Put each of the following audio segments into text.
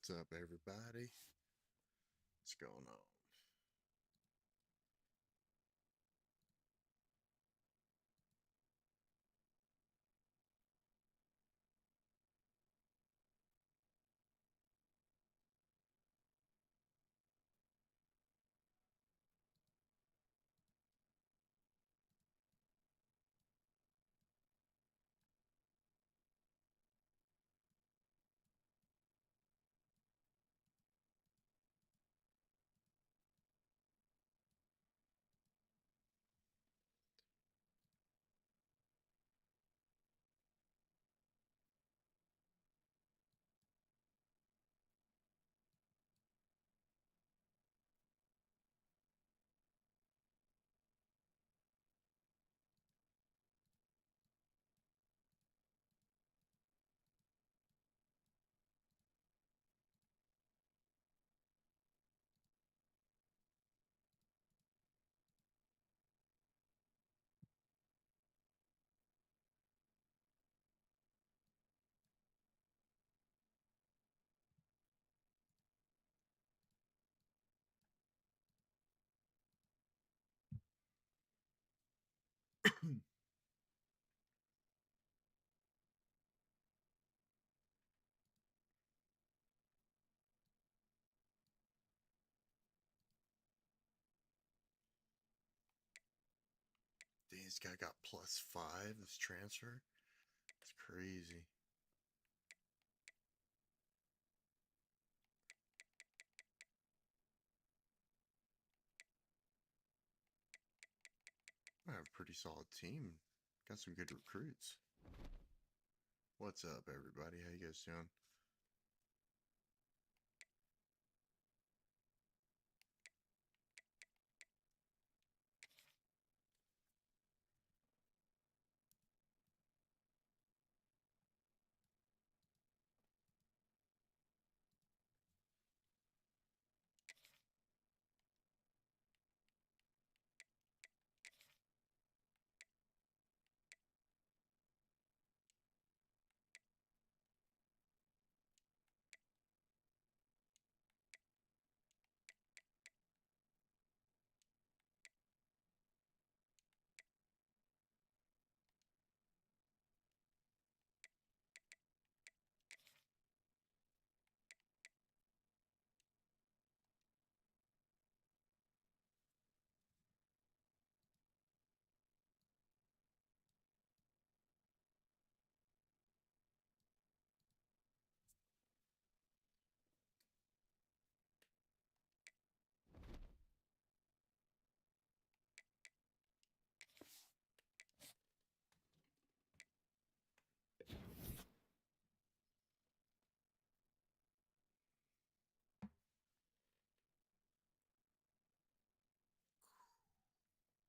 What's up, everybody? What's going on? This guy got +5 this transfer. It's crazy. I have a pretty solid team. Got some good recruits. What's up, everybody? How you guys doing?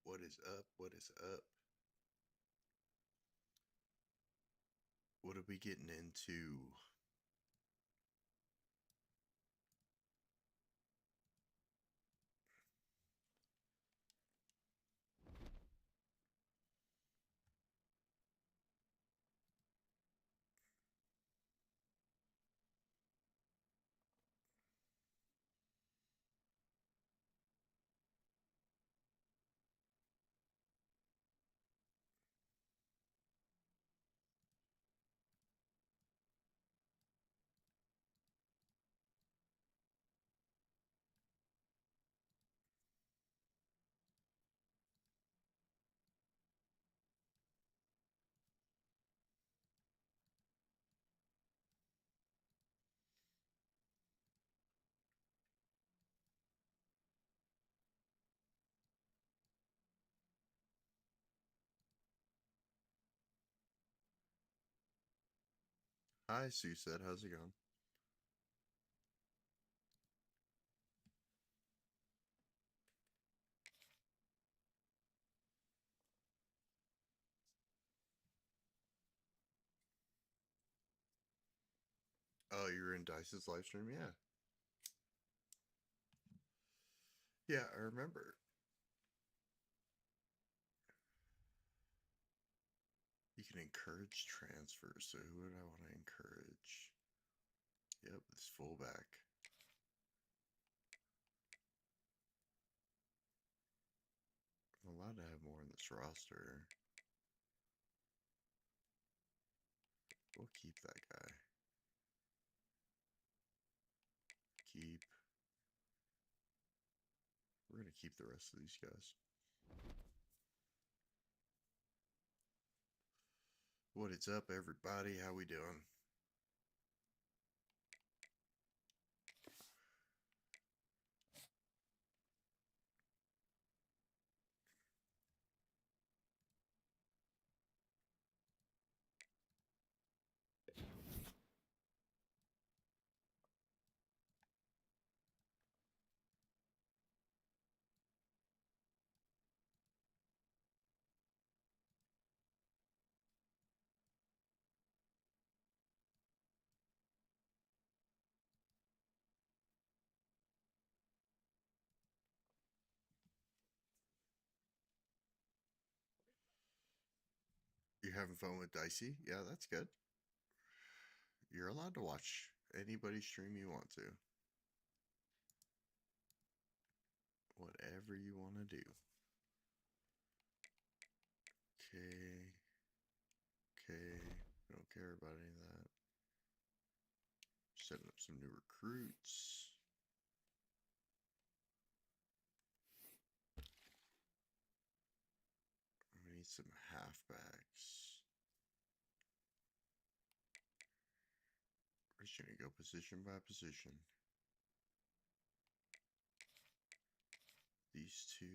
What is up? What is up? What are we getting into? Hi, Sue said. How's it going? Oh, you were in Dice's live stream? Yeah. Yeah, I remember. You can encourage transfers. So who would I want to encourage? Yep, this fullback. I'm allowed to have more in this roster. We'll keep that guy. Keep. We're going to keep the rest of these guys. What is up, everybody? How we doing? You having fun with Dicey? Yeah, that's good. You're allowed to watch anybody's stream you want to. Whatever you want to do. Okay. Okay. Don't care about any of that. Setting up some new recruits. We need some halfbacks. We're just going to go position by position. These two.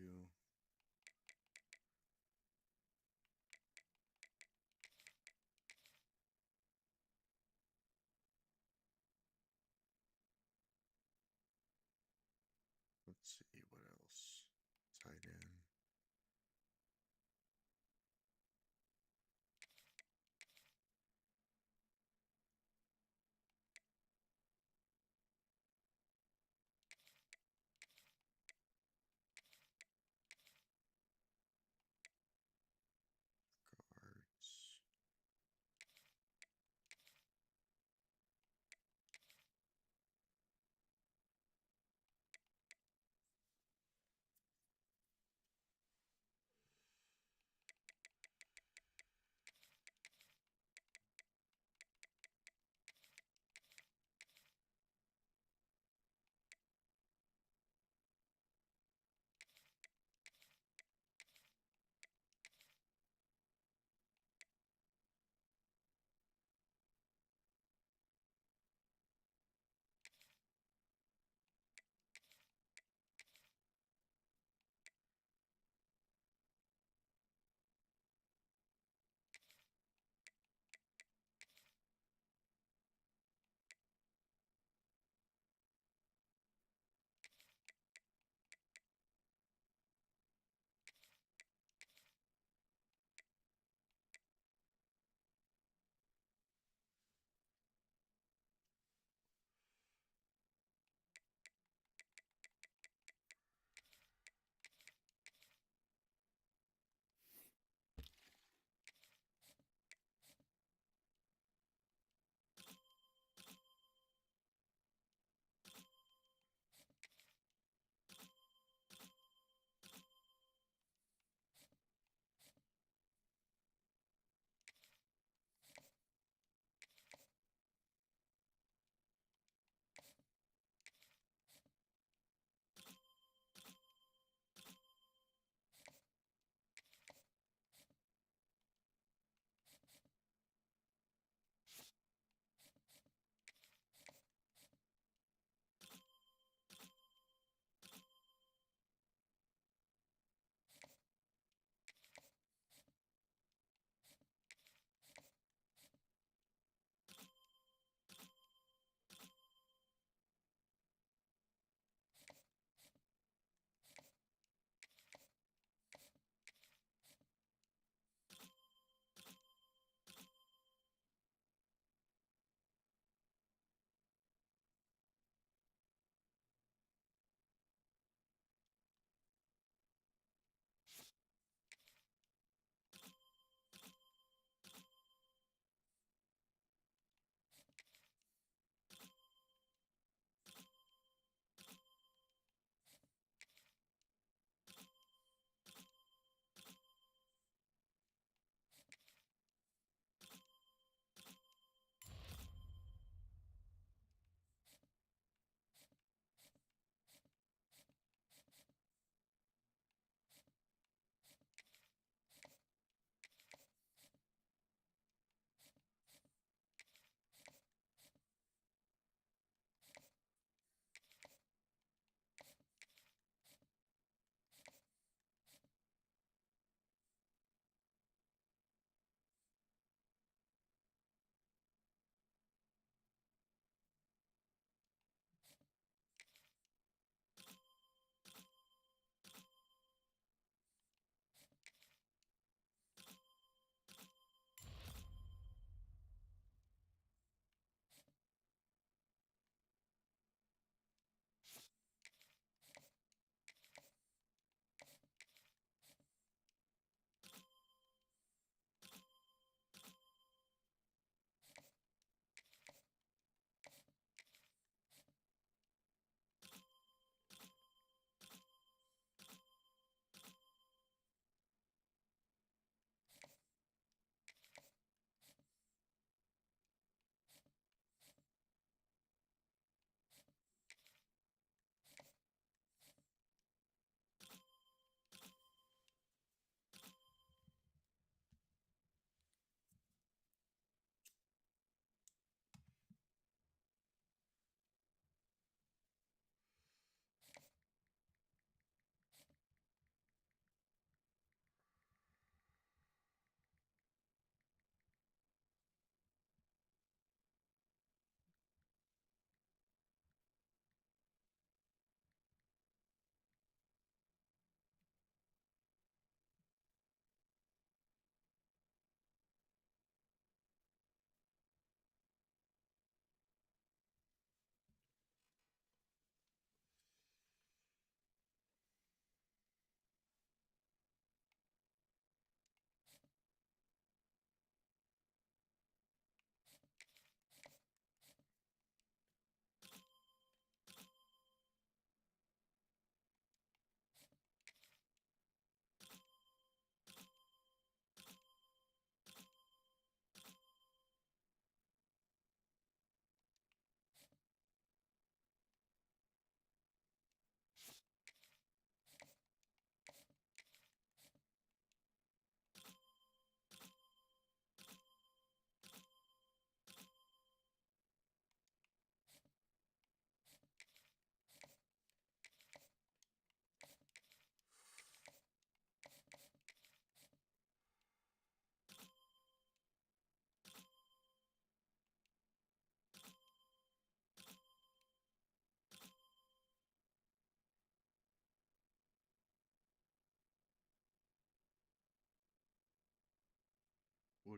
Let's see what else. Tight end. Guards.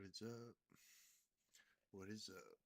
is up? What is up?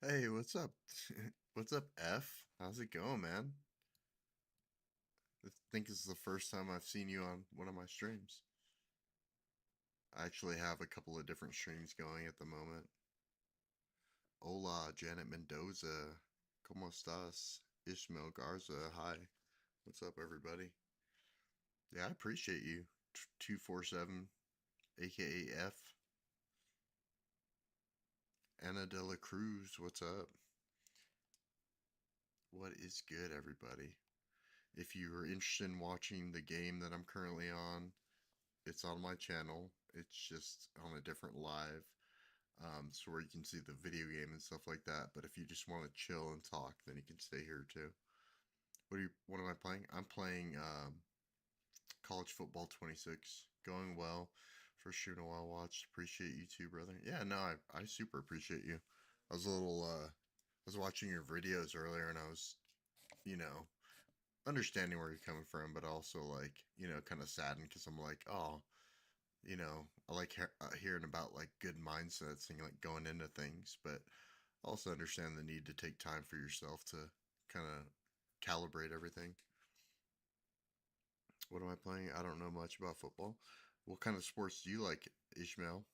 Hey, what's up? What's up, F? How's it going, man? I think this is the first time I've seen you on one of my streams. I actually have a couple of different streams going at the moment. Hola, Janet Mendoza. ¿Cómo estás? Ishmael Garza. Hi. What's up, everybody? Yeah, I appreciate you. 247, aka F. Anna de la Cruz. What's up? What is good, everybody? If you are interested in watching the game that I'm currently on, it's on my channel. It's just on a different live, so where you can see the video game and stuff like that. But if you just want to chill and talk, then you can stay here too. What am I playing? I'm playing College Football 26. Going well. First stream in a while watched. Appreciate you too, brother. Yeah, no, I super appreciate you. I was a little I was watching your videos earlier and I was, you know, understanding where you're coming from, but also like, kind of saddened because I'm like, oh, I like hearing about like good mindsets and like going into things, but also understand the need to take time for yourself to kind of calibrate everything. What am I playing? I don't know much about football. What kind of sports do you like, Ishmael?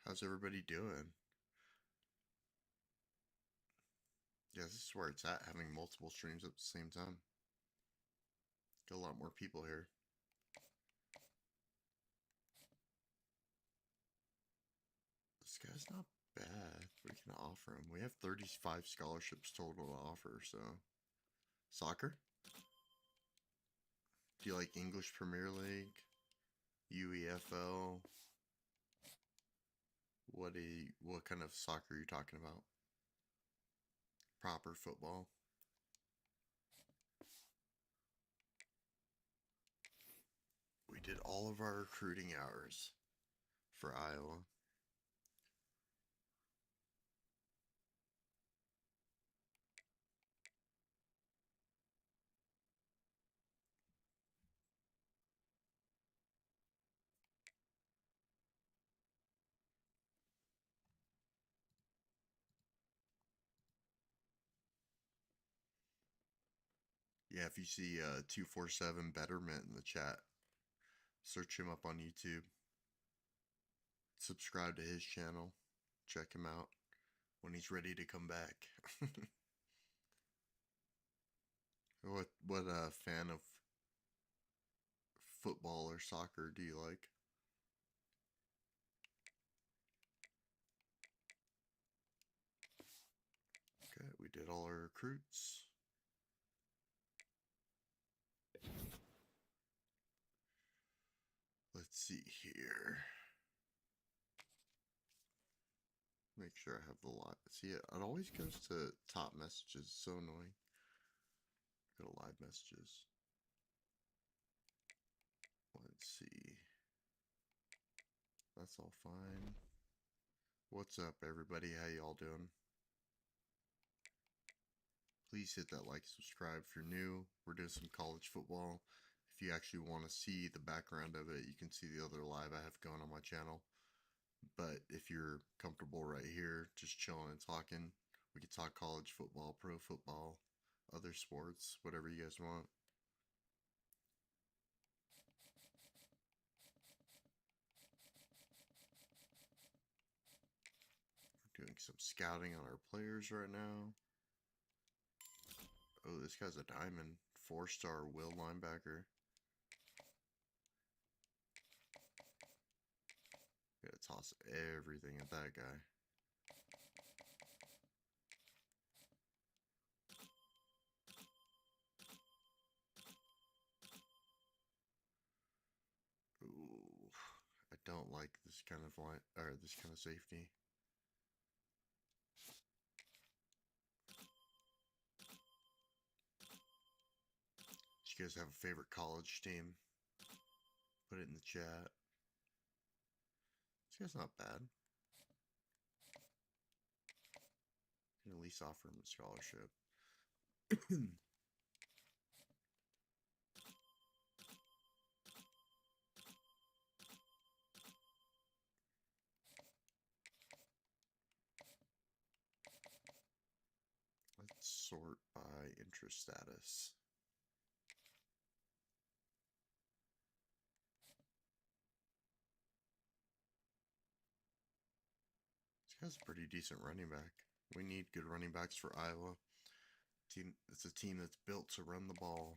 How's everybody doing? Yeah, this is where it's at, having multiple streams at the same time. Got a lot more people here. This guy's not bad. We can offer him. We have 35 scholarships total to offer, so. Soccer? Do you like English Premier League? UEFL? What kind of soccer are you talking about? Proper football? We did all of our recruiting hours for Iowa. Yeah, if you see 247 Betterment in the chat, search him up on YouTube. Subscribe to his channel. Check him out when he's ready to come back. What fan of football or soccer do you like? Okay, we did all our recruits. Let's see here. Make sure I have the lot. See, it always goes to top messages. It's so annoying. Go to live messages. Let's see. That's all fine. What's up, everybody? How y'all doing? Please hit that like, subscribe if you're new. We're doing some college football. if you actually want to see the background of it, you can see the other live I have going on my channel. But if you're comfortable right here, just chilling and talking, we could talk college football, pro football, other sports, whatever you guys want. We're doing some scouting on our players right now. Oh, this guy's a diamond. 4-star will linebacker. Gotta toss everything at that guy. Ooh, I don't like this kind of line or this kind of safety. Do you guys have a favorite college team? Put it in the chat. This guy's not bad. Can at least offer him a scholarship. Let's sort by interest status. This guy's a pretty decent running back. We need good running backs for Iowa. It's a team that's built to run the ball.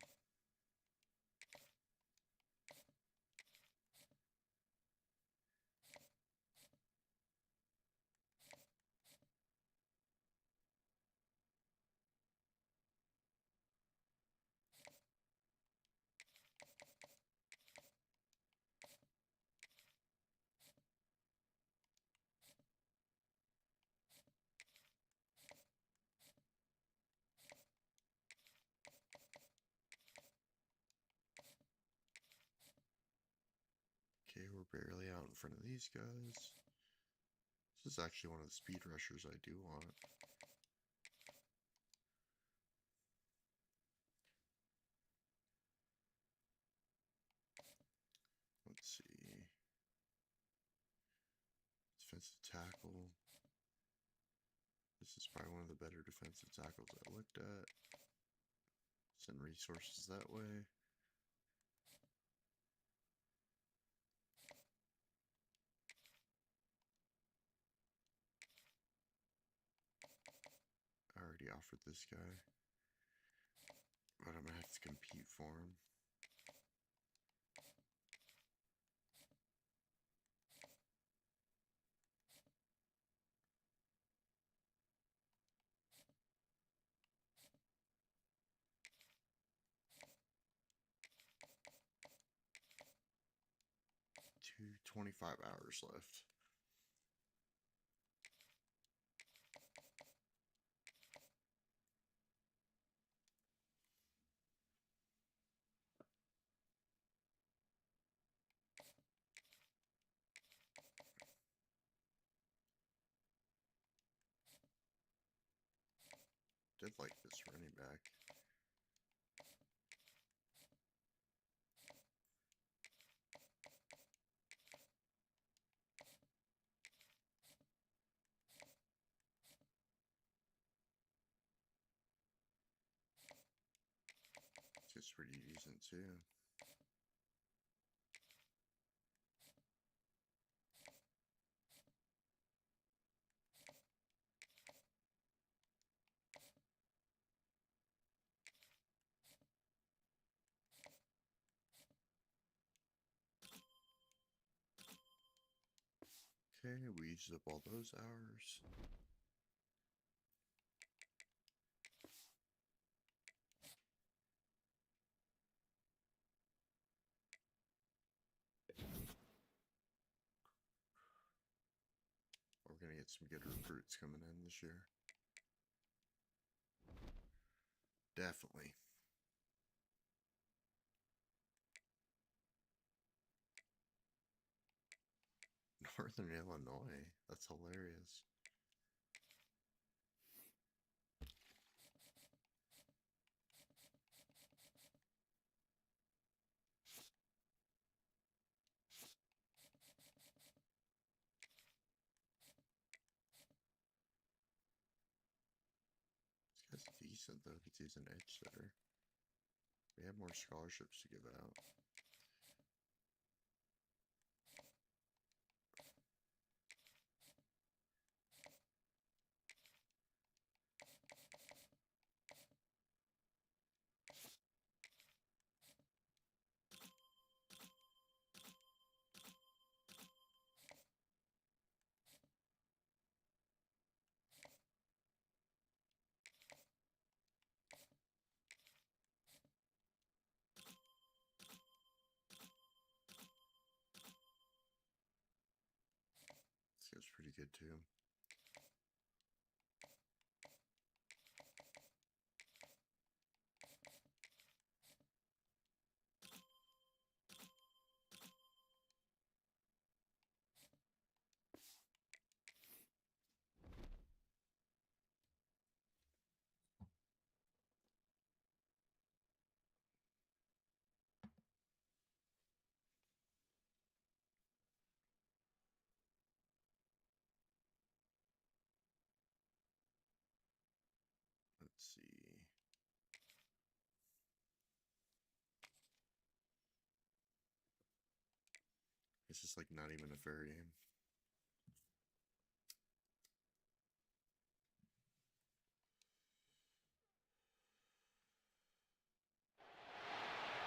Okay, we're barely out in front of these guys. This is actually one of the speed rushers I do want. Let's see. Defensive tackle. This is probably one of the better defensive tackles I looked at. Send resources that way. I already offered this guy, but I'm gonna have to compete for him. Two 25 hours left. Did like this running back. It's pretty decent too. Okay, we used up all those hours. We're gonna get some good recruits coming in this year. Definitely. Northern Illinois. That's hilarious. decent, though, because he's an edge setter. We have more scholarships to give out. This goes pretty good, too. Let's see. It's just like not even a fair game.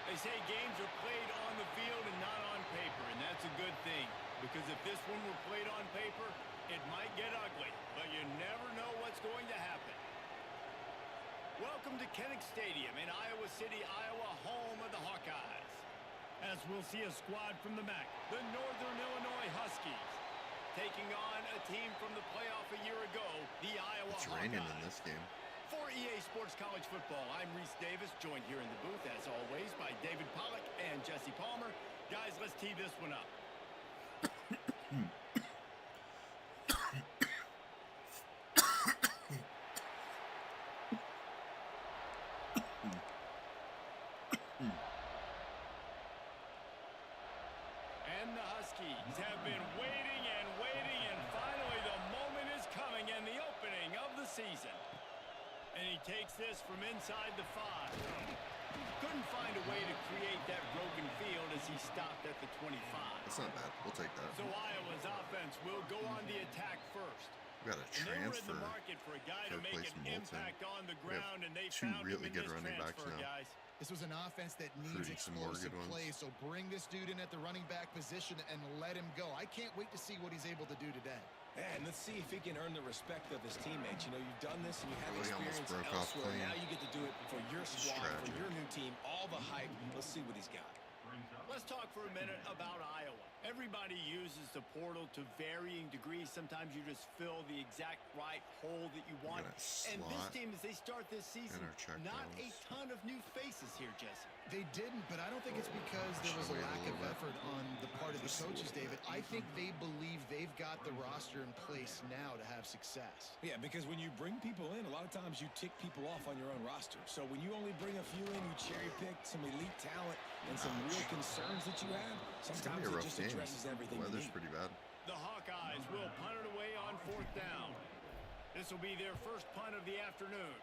They say games are played on the field and not on paper, and that's a good thing. Because if this one were played on paper, it might get ugly, but you never know what's going to happen. Welcome to Kinnick Stadium in Iowa City, Iowa, home of the Hawkeyes. As we'll see a squad from the MAC, the Northern Illinois Huskies, taking on a team from the playoff a year ago, the Iowa It's Hawkeyes. raining in this game. For EA Sports College Football, I'm Reese Davis, joined here in the booth, as always, by David Pollack and Jesse Palmer. Guys, let's tee this one up. And the Huskies have been waiting, and finally the moment is coming, and the opening of the season. And he takes this from inside the 5. Couldn't find a way to create that broken field as he stopped at the 25. That's not bad. We'll take that. So Iowa's offense will go on the attack first. We got a And they were in transfer the market for a guy to to make replace an Moulton. impact on the We have ground, and they two found really him in good this running backs transfer, now. guys. This was an offense that needs Recruiting some more explosive good ones. plays, so bring this dude in at the running back position and let him go. I can't wait to see what he's able to do today. And let's see if he can earn the respect of his teammates. You know, you've done this and you have Oh, he almost experience broke off elsewhere. clean. Now you get to do it for your It's squad, for tragic. your new team, all the hype. Let's see what he's got. Let's talk for a minute about Iowa. Everybody uses the portal to varying degrees. Sometimes you just fill the exact right hole that you want. gonna And this slot team, as they start this season, our check not a downs. ton of new faces here, Jesse. They didn't, but I don't think it's because there was a Wait a lack of little bit. effort on the part of the Just a coaches, little David. bit. I think they believe they've got the roster in place now to have success. Yeah, because when you bring people in, a lot of times you tick people off on your own roster. So when you only bring a few in, you cherry pick some elite talent and some real concerns that you have, It's gonna sometimes be a it rough just game. addresses everything The you weather's need. pretty bad. The Hawkeyes will punt it away on 4th down. This will be their first punt of the afternoon.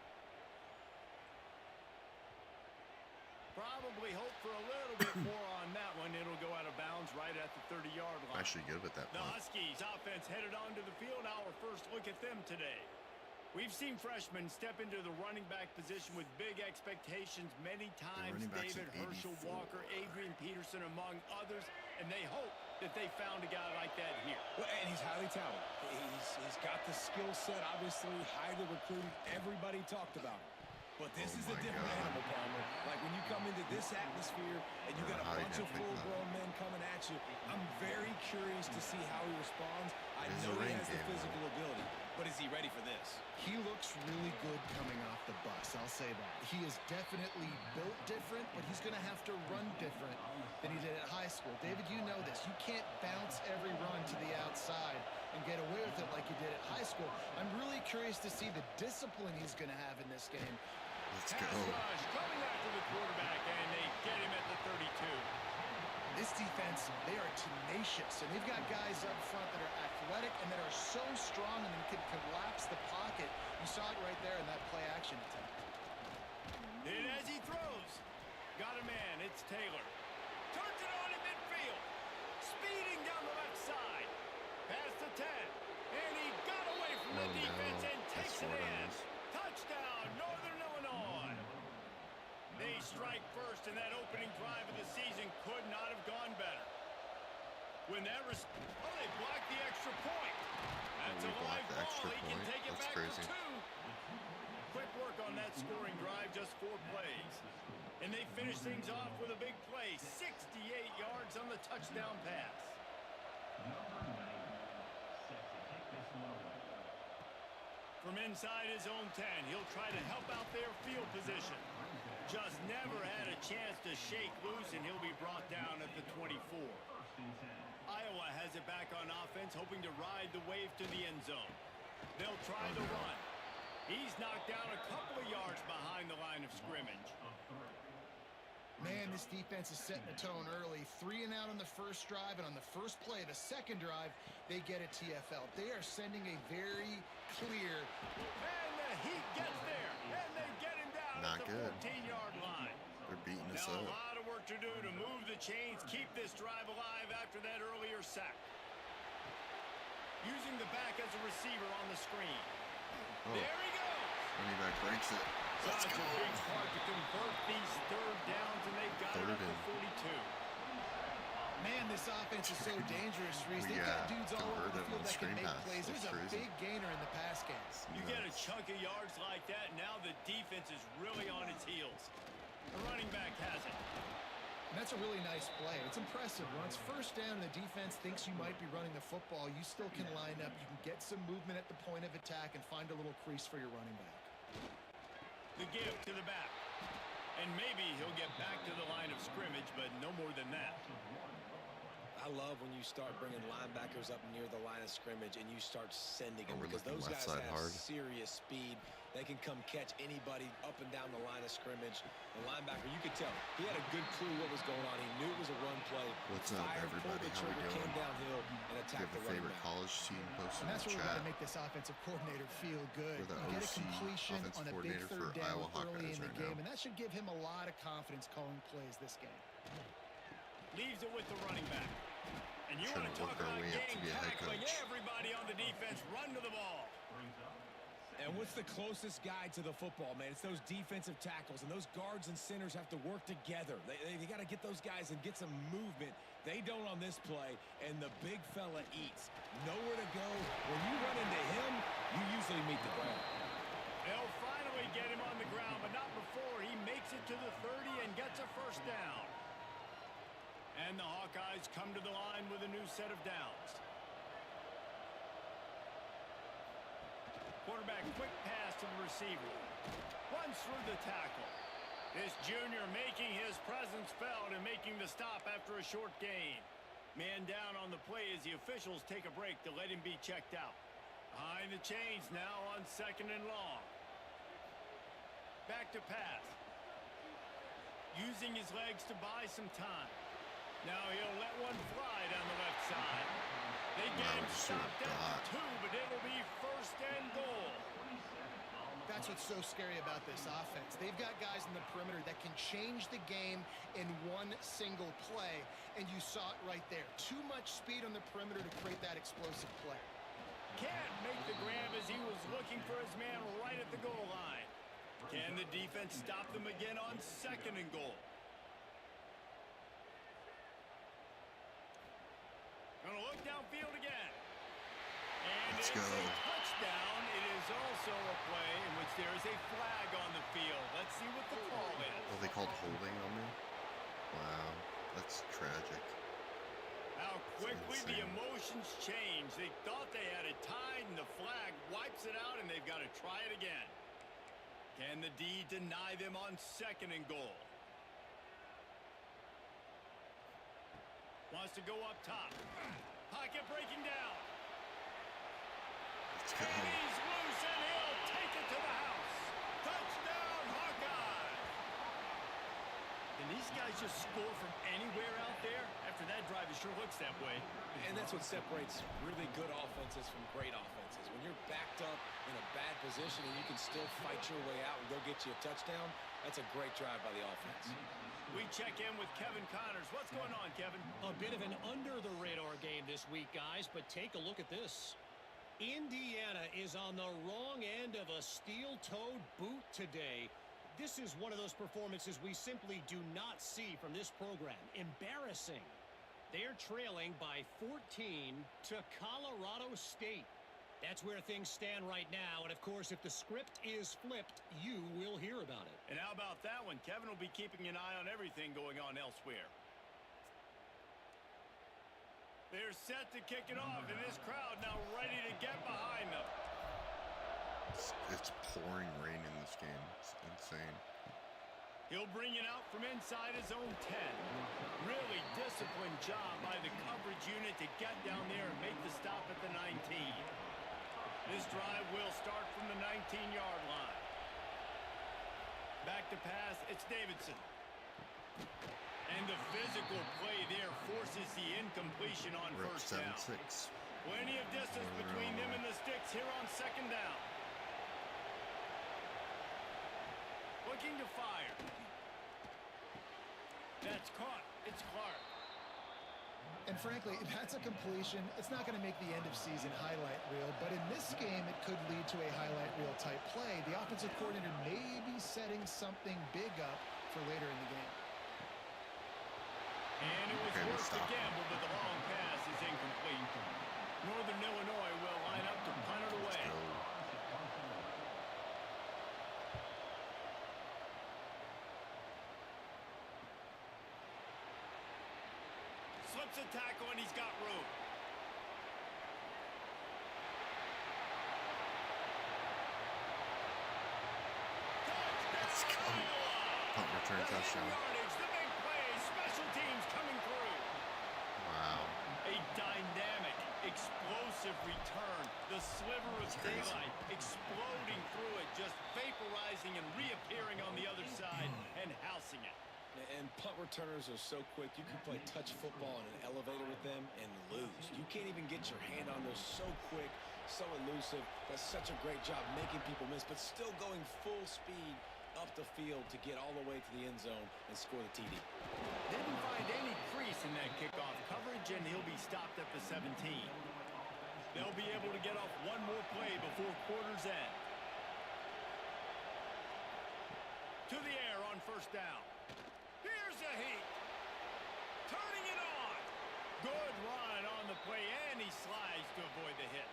Probably hope for a little bit more on that one. It'll go out of bounds right at the 30-yard line. Actually good with that The punt. Huskies offense headed onto the field. Our first look at them today. We've seen freshmen step into the running back position with big expectations many times. running back's David an Herschel 84. Walker, Adrian Peterson, among others. And they hope that they found a guy like that here. Well, and he's highly talented. He's got the skill set, obviously, highly recruited. Everybody talked about him. But this Oh is a my different God. animal, Palmer. Like when you come into this atmosphere and you got a I bunch of didn't think that. full-grown men coming at you, I'm very curious to see how he responds. I It's a know he rain has the game, though. physical ability, but is he ready for this? He looks really good coming off the bus, I'll say that. He is definitely built different, but he's going to have to run different than he did at high school. David, you know this. You can't bounce every run to the outside and get away with it like you did at high school. I'm really curious to see the discipline he's going to have in this game. Let's Pass go. rush coming after the quarterback, and they get him at the 32. This defense, they are tenacious, and they've got guys up front that are athletic and that are so strong and can collapse the pocket. You saw it right there in that play-action attempt. Lawrence Taylor. Turns it on in midfield. Speeding down the left side. Past the 10. And he got away from the defense and takes it in. Touchdown, Northern Illinois. They strike first, and that opening drive of the season could not have gone better. When that they blocked the extra point. That's a live ball. He can take it back for 2. Quick work on that scoring drive, just 4 plays. And they finish things off with a big play. 68 yards on the touchdown pass. From inside his own 10, he'll try to help out their field position. Just never had a chance to shake loose, and he'll be brought down at the 24. Iowa has it back on offense, hoping to ride the wave to the end zone. They'll try the run. He's knocked down a couple of yards behind the line of scrimmage. Man, this defense is setting the tone early. 3 and out on the first drive, and on the first play of the second drive, they get a TFL. They are sending a very clear. And the Heat gets there, and they get him down Not at the good. 14-yard line. They're beating us Now, a up. lot of work to do to move the chains, keep this drive alive after that earlier sack. Using the back as a receiver on the screen. Oh, There he goes. running back breaks it. Let's Such go. a big part to convert these third downs, and they've got it up to 42. Man, this offense is so dangerous, Reese. We They've got dudes all over the converted field on the that can screen make pass. plays. That's There's a crazy. big gainer in the pass game. You get a Nuts. chunk of yards like that, now the defense is really on its heels. The running back has it. And that's a really nice play. It's impressive. Once first down, the defense thinks you might be running the football. You still can line up. You can get some movement at the point of attack and find a little crease for your running back. The give to the back. And maybe he'll get back to the line of scrimmage, but no more than that. I love when you start bringing linebackers up near the line of scrimmage and you start sending them, we're because looking those left guys side have hard. serious speed. They can come catch anybody up and down the line of scrimmage. The linebacker, you could tell, he had a good clue what was going on. He knew it was a run play. What's up, Fired, pulled everybody? the How we trigger, came doing? downhill, and Do you attacked have the a running favorite back. college team? Post in And that's the where we got chat. to make this offensive coordinator feel good. We're the Get a OC completion offensive on a big coordinator for third down Iowa early Hawkeyes in the right game, now. and that should give him a lot of confidence calling plays this game. Leaves it with the running back. And you Trying want to to talk work our about way up to game be a head tackling. coach. Everybody on the defense run to the ball. And what's the closest guy to the football, man? It's those defensive tackles, and those guards and centers have to work together. They got to get those guys and get some movement. They don't on this play, and the big fella eats. Nowhere to go. When you run into him, you usually meet the ground. They'll finally get him on the ground, but not before he makes it to the 30 and gets a first down. And the Hawkeyes come to the line with a new set of downs. Quarterback quick pass to the receiver. Runs through the tackle. This junior making his presence felt and making the stop after a short gain. Man down on the play as the officials take a break to let him be checked out. Behind the chains now on 2nd and long. Back to pass. Using his legs to buy some time. Now he'll let one fly down the left side. They get him stopped at the 2, but it'll be 1st and goal. That's what's so scary about this offense. They've got guys in the perimeter that can change the game in one single play, and you saw it right there. Too much speed on the perimeter to create that explosive play. Can't make the grab as he was looking for his man right at the goal line. Can the defense stop them again on 2nd and goal? Gonna look downfield again. And Let's it's go. a touchdown. It is also a play in which there is a flag on the field. Let's see what the call is. Oh, they called holding on me? Wow, that's tragic. How quickly the insane. emotions change. They thought they had it tied, and the flag wipes it out, and they've got to try it again. Can the D deny them on 2nd and goal? Wants to go up top. Pocket breaking down. Let's go. And he's loose, and he'll take it to the house. Touchdown, Hawkeye. And these guys just score from anywhere out there? After that drive, it sure looks that way. And that's what separates really good offenses from great offenses. When you're backed up in a bad position and you can still fight your way out and go get you a touchdown, that's a great drive by the offense. We check in with Kevin Connors. What's going on, Kevin? A bit of an under-the-radar game this week, guys, but take a look at this. Indiana is on the wrong end of a steel-toed boot today. This is one of those performances we simply do not see from this program. Embarrassing. They're trailing by 14 to Colorado State. That's where things stand right now, and of course, if the script is flipped, you will hear about it. And how about that one? Kevin will be keeping an eye on everything going on elsewhere. They're set to kick it off, and this crowd now ready to get behind them. It's pouring rain in this game. It's insane. He'll bring it out from inside his own 10. Really disciplined job by the coverage unit to get down there and make the stop at the 19. This drive will start from the 19-yard line. Back to pass, it's Davidson. And the physical play there forces the incompletion on We're up first down. 7-6. Plenty of distance between them and the sticks here on second down. Looking to fire. That's caught. It's Clark. And frankly, that's a completion. It's not going to make the end-of-season highlight reel, but in this game, it could lead to a highlight reel type play. The offensive coordinator may be setting something big up for later in the game. And it was worth the gamble, but the long pass is incomplete. Northern Illinois will line up to punt it away. Slips a tackle, and he's got room. Let's go. Punt return touchdown. Yardage, the big play, special teams coming through. Wow. A dynamic, explosive return. The sliver of That's crazy. daylight exploding through it, just vaporizing and reappearing on the other side and housing it. And punt returners are so quick. You can play touch football in an elevator with them and lose. You can't even get your hand on those. So quick, so elusive. Does such a great job making people miss, but still going full speed up the field to get all the way to the end zone and score the TD. Didn't find any crease in that kickoff coverage, and he'll be stopped at the 17. They'll be able to get off one more play before quarter's end. To the air on first down. Here's a heat. Turning it on. Good run on the play, and he slides to avoid the hit.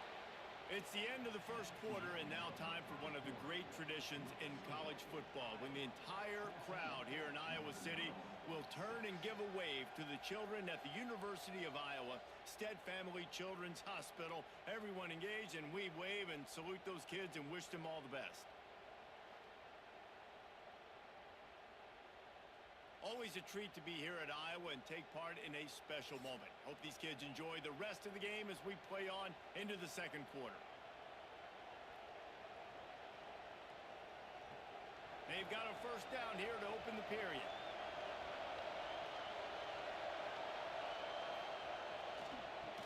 It's the end of the first quarter, and now time for one of the great traditions in college football, when the entire crowd here in Iowa City will turn and give a wave to the children at the University of Iowa, Stead Family Children's Hospital. Everyone engaged, and we wave and salute those kids and wish them all the best. Always a treat to be here at Iowa and take part in a special moment. Hope these kids enjoy the rest of the game as we play on into the second quarter. They've got a first down here to open the period.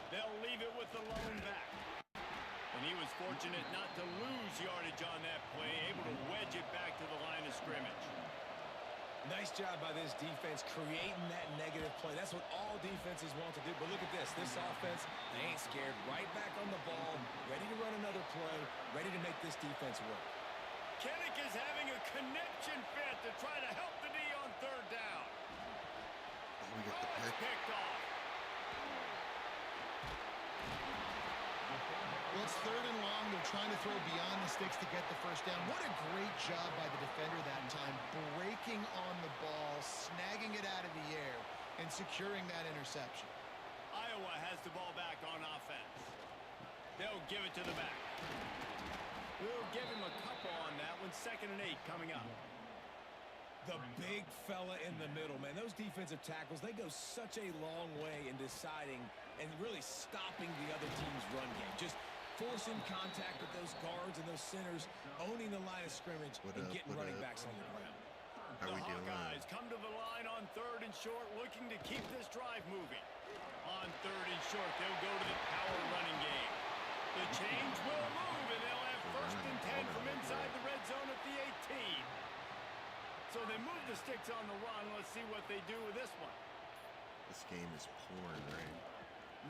They'll leave it with the lone back. And he was fortunate not to lose yardage on that play, able to wedge it back to the line of scrimmage. Nice job by this defense creating that negative play. That's what all defenses want to do. But look at this. This offense, they ain't scared. Right back on the ball, ready to run another play, ready to make this defense work. Kinnick is having a connection fit to try to help the D on third down. Oh, we got the It's pick. picked off. Well, it's third and long. They're trying to throw beyond the sticks to get the first down. What a great job by the defender that time, breaking on the ball, snagging it out of the air, and securing that interception. Iowa has the ball back on offense. They'll give it to the back. We'll give him a couple on that one. 2nd and 8 coming up. The big fella in the middle, man. Those defensive tackles, they go such a long way in deciding and really stopping the other team's run game. Just forcing contact with those guards and those centers, owning the line of scrimmage, and getting running backs on the ground. How we The doing? Hawkeyes come to the line on 3rd and short, looking to keep this drive moving. On 3rd and short, they'll go to the power running game. The change will move, and they'll have 1st and 10 from inside the red zone at the 18. So they move the sticks on the run. Let's see what they do with this one. This game is pouring rain.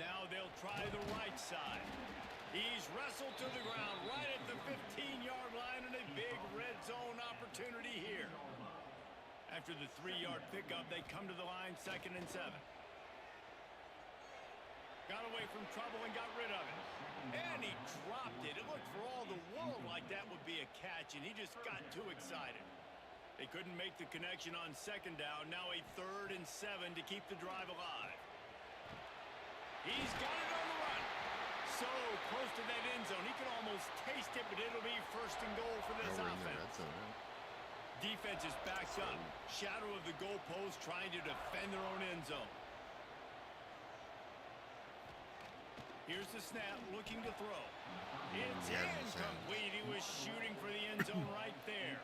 Now they'll try the right side. He's wrestled to the ground right at the 15-yard line, and a big red zone opportunity here. After the 3-yard pickup, they come to the line, 2nd and 7. Got away from trouble and got rid of it. And he dropped it. It looked for all the world like that would be a catch, and he just got too excited. They couldn't make the connection on 2nd down. Now a 3rd and 7 to keep the drive alive. He's got it on the run. So close to that end zone. He can almost taste it, but it'll be 1st and goal for this Now we're in the red offense. zone now. Defense is backed up. Shadow of the goalpost trying to defend their own end zone. Here's the snap, looking to throw. It's incomplete. He was shooting for the end zone right there.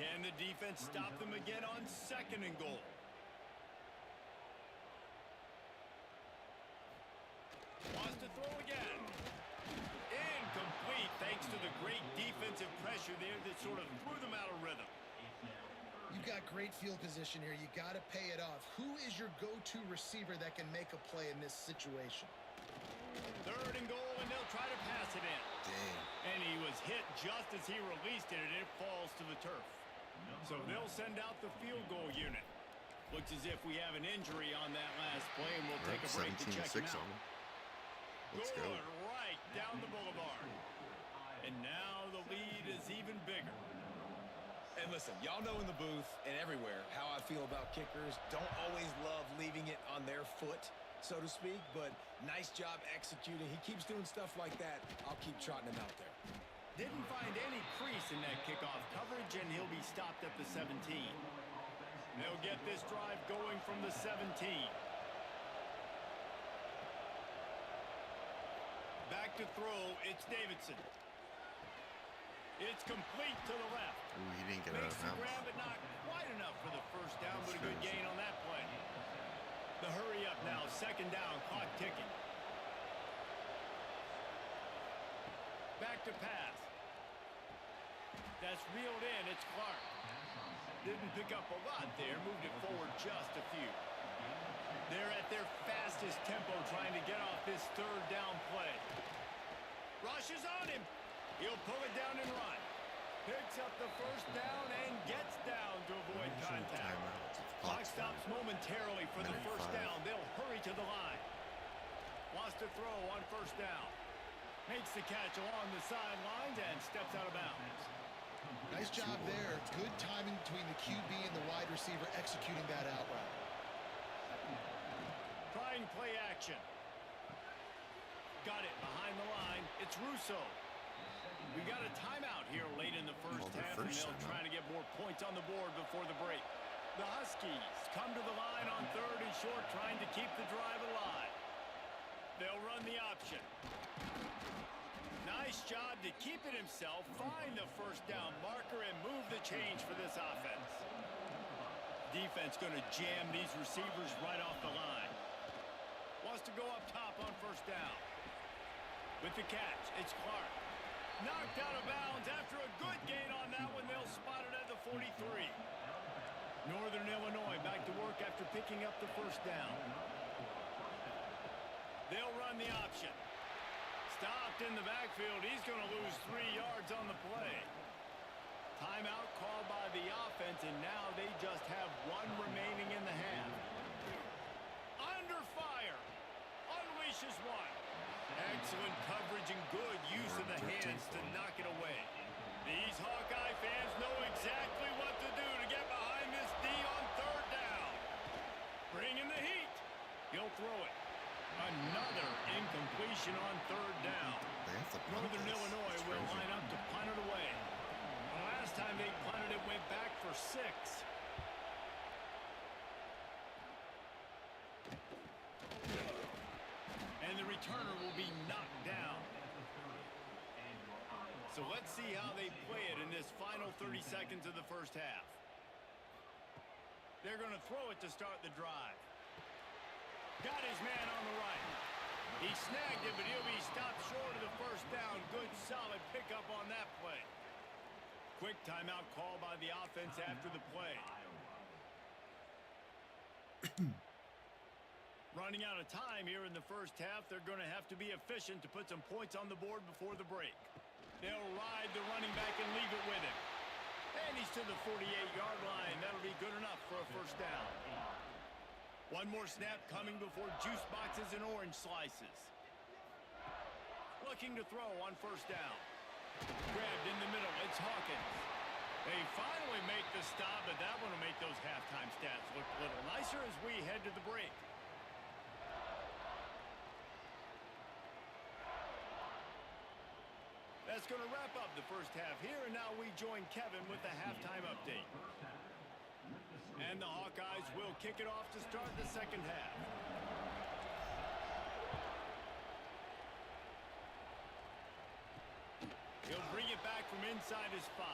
Can the defense stop them again on 2nd and goal? Wants to throw again. Incomplete thanks to the great defensive pressure there that sort of threw them out of rhythm. You've got great field position here. You got to pay it off. Who is your go-to receiver that can make a play in this situation? 3rd and goal, and they'll try to pass it in. Dang. And he was hit just as he released it, and it falls to the turf. So they'll send out the field goal unit. Looks as if we have an injury on that last play, and we'll We're take a up break to check him 17-6 out. on them. Let's go. Good right down the boulevard. And now the lead is even bigger. And listen, y'all know in the booth and everywhere how I feel about kickers. Don't always love leaving it on their foot, so to speak, but nice job executing. He keeps doing stuff like that. I'll keep trotting him out there. Didn't find any crease in that kickoff coverage, and he'll be stopped at the 17. They'll get this drive going from the 17. Back to throw, it's Davidson. It's complete to the left. Ooh, he didn't get out Makes of the bounds. grab, but not quite enough for the 1st down, but a good Crazy. gain on that play. The hurry up now, 2nd down, clock ticking. Back to pass. That's reeled in, it's Clark. Didn't pick up a lot there, moved it forward just a few. They're at their fastest tempo trying to get off this 3rd down play. Rushes on him. He'll pull it down and run. Picks up the 1st down and gets down to avoid contact. Timeouts. If the Clock clock's stops running. momentarily for the Minute 1st 5. down. They'll hurry to the line. Wants to throw on 1st down. Makes the catch along the sidelines and steps out of bounds. Nice job there. Good timing between the QB and the wide receiver executing that out route. Trying play action. Got it behind the line. It's Russo. We got a timeout here late in the 1st Called their half, first and they'll timeout. try to get more points on the board before the break. The Huskies come to the line on 3rd and short, trying to keep the drive alive. They'll run the option. Nice job to keep it himself, find the 1st down marker, and move the change for this offense. Defense going to jam these receivers right off the line. Wants to go up top on 1st down. With the catch, it's Clark. Knocked out of bounds after a good gain on that one. They'll spot it at the 43. Northern Illinois back to work after picking up the 1st down. They'll run the option. Stopped in the backfield. He's going to lose 3 yards on the play. Timeout called by the offense, and now they just have 1 remaining in the half. Under fire. Unleashes 1. Excellent coverage and good use of the hands to knock it away. These Hawkeye fans know exactly what to do to get behind this D on 3rd down. Bring in the heat. He'll throw it. Another incompletion on 3rd down. They have to punt Northern this. Illinois It's will crazy. line up to punt it away. The last time they punted it went back for 6. And the returner will be knocked down. So let's see how they play it in this final 30 seconds of the 1st half. They're going to throw it to start the drive. Got his man on the right. He snagged it, but he'll be stopped short of the 1st down. Good, solid pickup on that play. quick timeout call by the offense after the play. Running out of time here in the first half, they're going to have to be efficient to put some points on the board before the break. They'll ride the running back and leave it with him. And he's to the 48-yard line. That'll be good enough for a first down. One more snap coming before juice boxes and orange slices. Looking to throw on first down. Grabbed in the middle. It's Hawkins. They finally make the stop, but that one will make those halftime stats look a little nicer as we head to the break. That's going to wrap up the first half here, and now we join Kevin with the halftime update. And the Hawkeyes will kick it off to start the second half. He'll bring it back from inside his 5.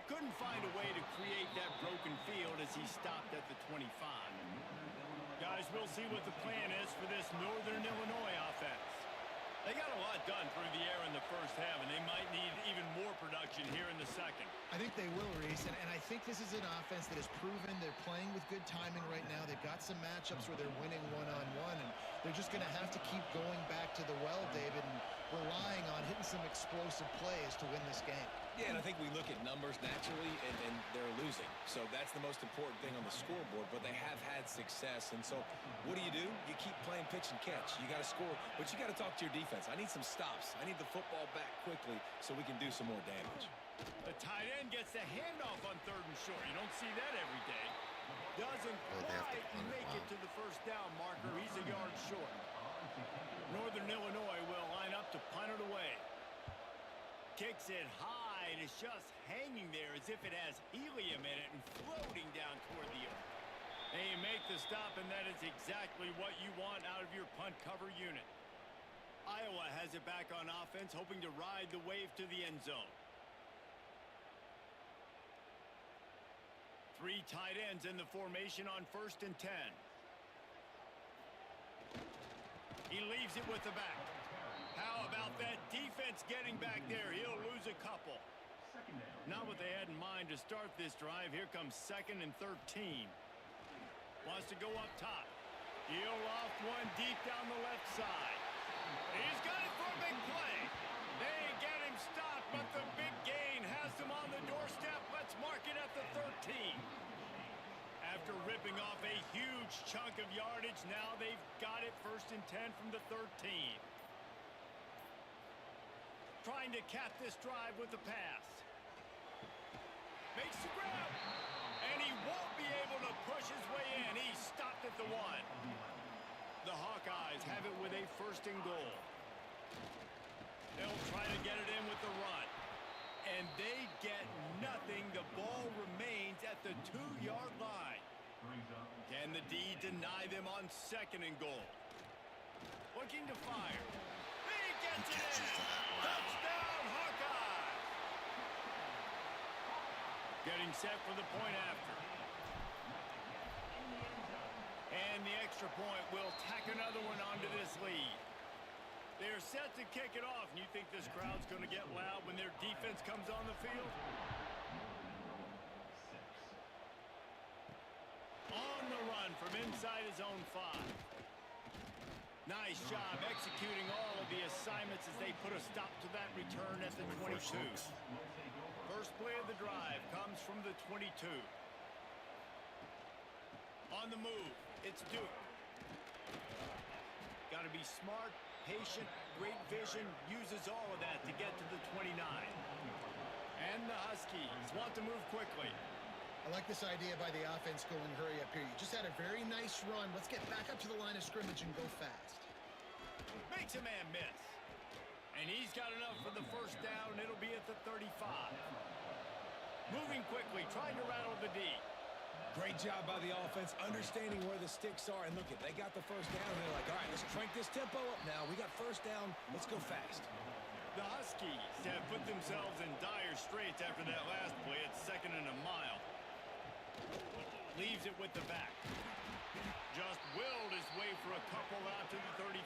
Couldn't find a way to create that broken field as he stopped at the 25. Guys, we'll see what the plan is for this Northern Illinois offense. They got a lot done through the air in the first half, and they might need even more production here in the second. I think they will, Reese, and I think this is an offense that has proven they're playing with good timing right now. They've got some matchups where they're winning one-on-one, and they're just going to have to keep going back to the well, David, and relying on hitting some explosive plays to win this game. Yeah, and I think we look at numbers naturally, and they're losing. So that's the most important thing on the scoreboard, but they have had success. And so what do? You keep playing pitch and catch. You got to score, but you got to talk to your defense. I need some stops. I need the football back quickly so we can do some more damage. The tight end gets the handoff on 3rd and short. You don't see that every day. Doesn't quite make it to the first down marker. He's a yard short. Northern Illinois will line up to punt it away. Kicks it high, and it's just hanging there as if it has helium in it and floating down toward the earth. They make the stop, and that is exactly what you want out of your punt cover unit. Iowa has it back on offense, hoping to ride the wave to the end zone. 3 tight ends in the formation on 1st and 10. He leaves it with the back. How about that defense getting back there? He'll lose a couple. Not what they had in mind to start this drive. Here comes 2nd and 13. Wants to go up top. He'll loft one deep down the left side. He's got it for a big play. They get him stopped, but the big gain has them on the doorstep. Let's mark it at the 13. After ripping off a huge chunk of yardage, now they've got it 1st and 10 from the 13. Trying to cap this drive with the pass. Makes the grab. And he won't be able to push his way in. He stopped at the 1. The Hawkeyes have it with a 1st and goal. They'll try to get it in with the run. And they get nothing. The ball remains at the 2-yard line. Can the D deny them on 2nd and goal? Looking to fire. He gets it in. Touchdown, Hawkeyes. Getting set for the point after. And the extra point will tack another one onto this lead. They're set to kick it off, and you think this crowd's going to get loud when their defense comes on the field? On the run from inside his own 5. Nice job executing all of the assignments as they put a stop to that return at the 22. First play of the drive comes from the 22. On the move, it's Duke. Got to be smart, patient, great vision, uses all of that to get to the 29. And the Huskies want to move quickly. I like this idea by the offense going hurry up here. You just had a very nice run. Let's get back up to the line of scrimmage and go fast. Makes a man miss. And he's got enough for the first down. It'll be at the 35. Moving quickly, trying to rattle the D. Great job by the offense, understanding where the sticks are. And look, they got the first down. And they're like, all right, let's crank this tempo up now. We got first down. Let's go fast. The Huskies have put themselves in dire straits after that last play. It's 2nd and a mile. Leaves it with the back. Just willed his way for a couple out to the 35.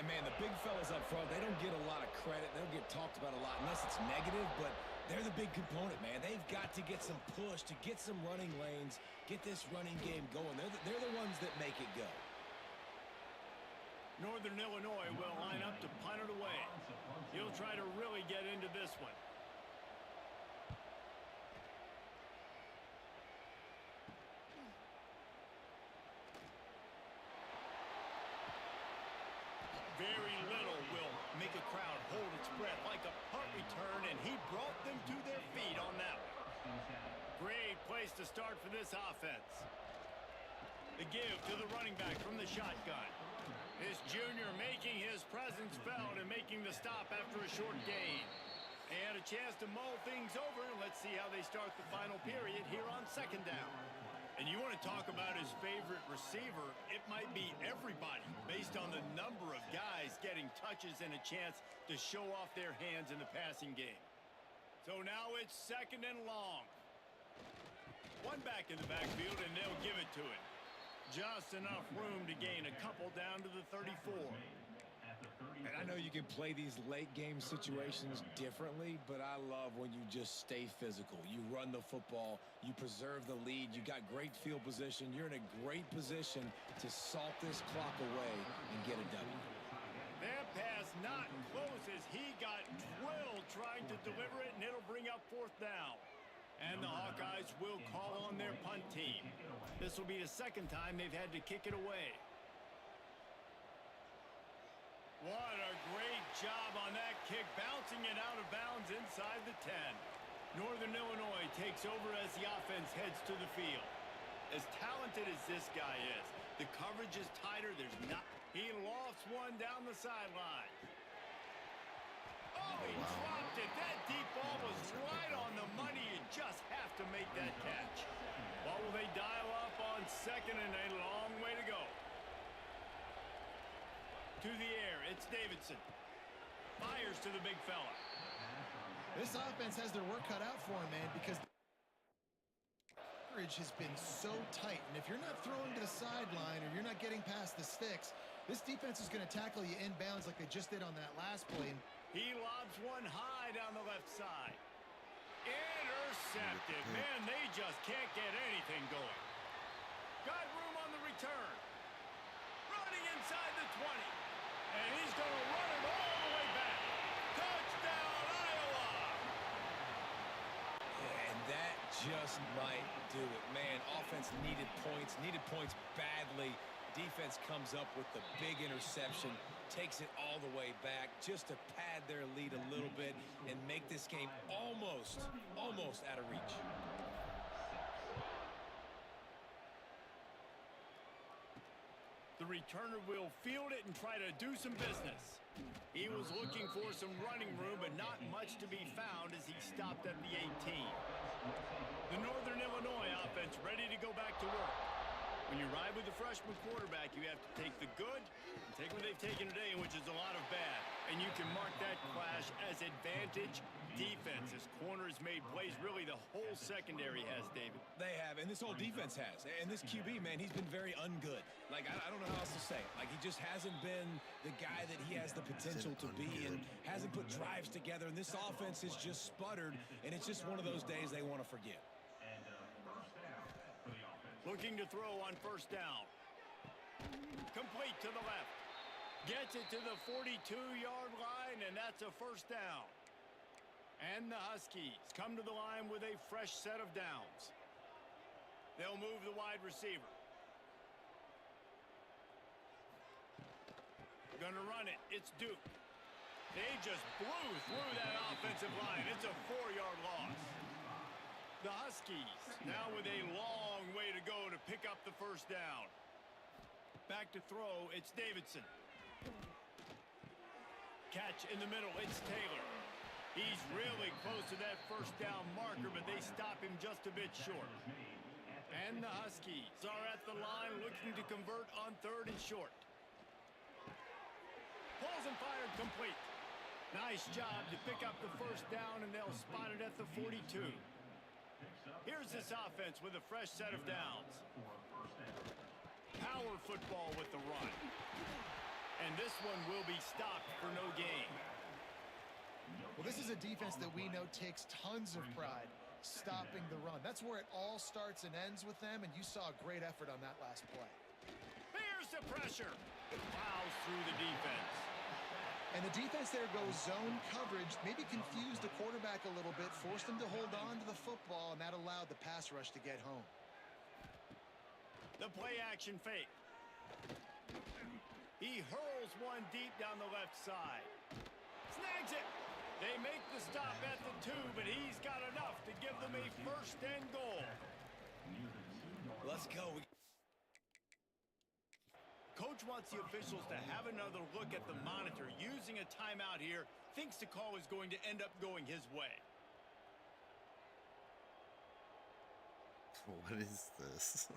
And, man, the big fellas up front, they don't get a lot of credit. They don't get talked about a lot unless it's negative, but they're the big component, man. They've got to get some push, to get some running lanes, get this running game going. They're the ones that make it go. Northern Illinois will line up to punt it away. He'll try to really get into this one. Very little will make a crowd hold its breath like a punt return, and he brought them to their feet on that one. Great place to start for this offense. The give to the running back from the shotgun. This junior making his presence felt and making the stop after a short gain. They had a chance to mull things over. Let's see how they start the final period here on second down. And you want to talk about his favorite receiver, it might be everybody based on the number of guys getting touches and a chance to show off their hands in the passing game. So now it's second and long. One back in the backfield, and they'll give it to him. Just enough room to gain a couple down to the 34. And I know you can play these late game situations differently, but I love when you just stay physical. You run the football, you preserve the lead, you got great field position, you're in a great position to salt this clock away and get a W. That pass not close as he got drilled trying to deliver it, and it'll bring up fourth down. And the Hawkeyes will call on their punt team. This will be the second time they've had to kick it away. What a great job on that kick, bouncing it out of bounds inside the 10. Northern Illinois takes over as the offense heads to the field. As talented as this guy is, the coverage is tighter. There's not. He lofts one down the sideline. Oh, he dropped it. That deep ball was right on the money. You just have to make that catch. What will they dial up on second and a long way to go? To the air, it's Davidson. Fires to the big fella. This offense has their work cut out for him, man, because coverage has been so tight. And if you're not throwing to the sideline or you're not getting past the sticks, this defense is going to tackle you inbounds like they just did on that last play. He lobs one high down the left side. Intercepted. Man, they just can't get anything going. Got room on the return. Running inside the 20. And he's going to run it all the way back. Touchdown, Iowa! And that just might do it. Man, offense needed points badly. Defense comes up with the big interception, takes it all the way back just to pad their lead a little bit and make this game almost out of reach. The returner will field it and try to do some business. He was looking for some running room, but not much to be found as he stopped at the 18. The Northern Illinois offense ready to go back to work. When you ride with the freshman quarterback, you have to take the good and take what they've taken today, which is a lot of bad. And you can mark that clash as advantage defense, as corners made plays. Really, the whole secondary has, David. They have, and this whole defense has. And this QB, man, he's been very ungood. Like, I don't know how else to say it. Like, he just hasn't been the guy that he has the potential to be and hasn't put drives together. And this offense has just sputtered, and it's just one of those days they want to forget. Looking to throw on first down. Complete to the left. Gets it to the 42-yard line, and that's a first down. And the Huskies come to the line with a fresh set of downs. They'll move the wide receiver. Gonna run it. It's Duke. They just blew through that offensive line. It's a 4-yard loss. The Huskies now with a long way to go to pick up the first down. Back to throw, it's Davidson. Catch in the middle, it's Taylor. He's really close to that first down marker, but they stop him just a bit short. And the Huskies are at the line looking to convert on third and short. Pulls and fired complete. Nice job to pick up the first down, and they'll spot it at the 42. Here's this offense with a fresh set of downs. Power football with the run. And this one will be stopped for no gain. Well, this is a defense that we know takes tons of pride stopping the run. That's where it all starts and ends with them, and you saw a great effort on that last play. Here's the pressure. Plows through the defense. And the defense there goes zone coverage, maybe confused the quarterback a little bit, forced him to hold on to the football, and that allowed the pass rush to get home. The play action fake. He hurls one deep down the left side. Snags it. They make the stop at the 2, but he's got enough to give them a first and goal. Let's go. Coach wants the officials to have another look at the monitor. Using a timeout here, thinks the call is going to end up going his way. What is this?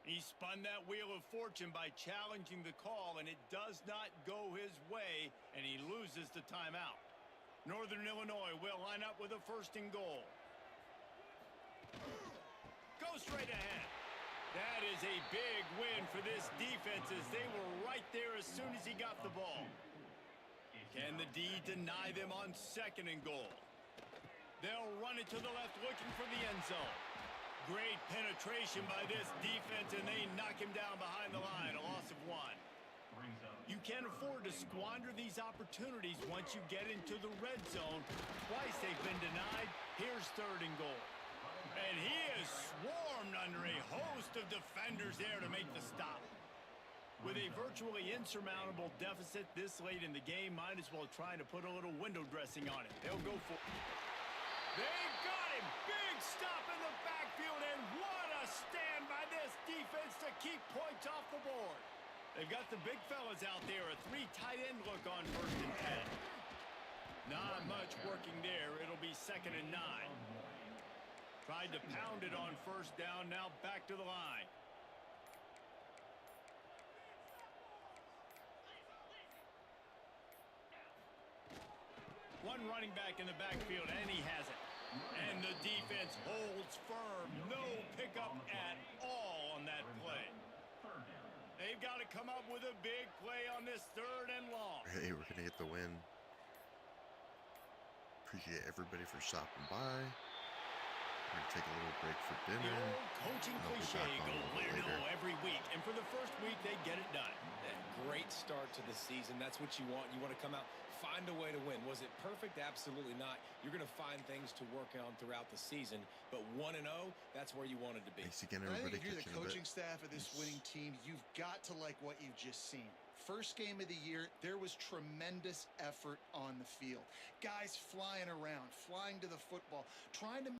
He spun that wheel of fortune by challenging the call, and it does not go his way, and he loses the timeout. Northern Illinois will line up with a first and goal. Go straight ahead. That is a big win for this defense as they were right there as soon as he got the ball. Can the D deny them on second and goal? They'll run it to the left looking for the end zone. Great penetration by this defense, and they knock him down behind the line, a loss of 1. You can't afford to squander these opportunities once you get into the red zone. Twice they've been denied. Here's third and goal. And he is swarmed under a host of defenders there to make the stop. With a virtually insurmountable deficit this late in the game, might as well try to put a little window dressing on it. They'll go for it. They got him. Big stop in the backfield, and what a stand by this defense to keep points off the board. They've got the big fellas out there. A 3 tight end look on first and 10. Not much working there. It'll be second and 9. Tried to pound it on first down. Now back to the line. One running back in the backfield, and he has it. And the defense holds firm. No pickup at all on that play. They've got to come up with a big play on this third and long. Hey, we're going to get the win. Appreciate everybody for stopping by. We're going to take a little break for The dinner. old coaching I'll be cliche, back on go a little win bit it all later. every week. And for the first week, they get it done. Great start to the season. That's what you want. You want to come out, find a way to win. Was it perfect? Absolutely not. You're going to find things to work on throughout the season. But 1-0, that's where you wanted to be. Thanks again, And I everybody. think if you're the Catch you in a bit. coaching staff of this winning team, you've got to like what you've just seen. First game of the year, there was tremendous effort on the field. Guys flying around, flying to the football, trying to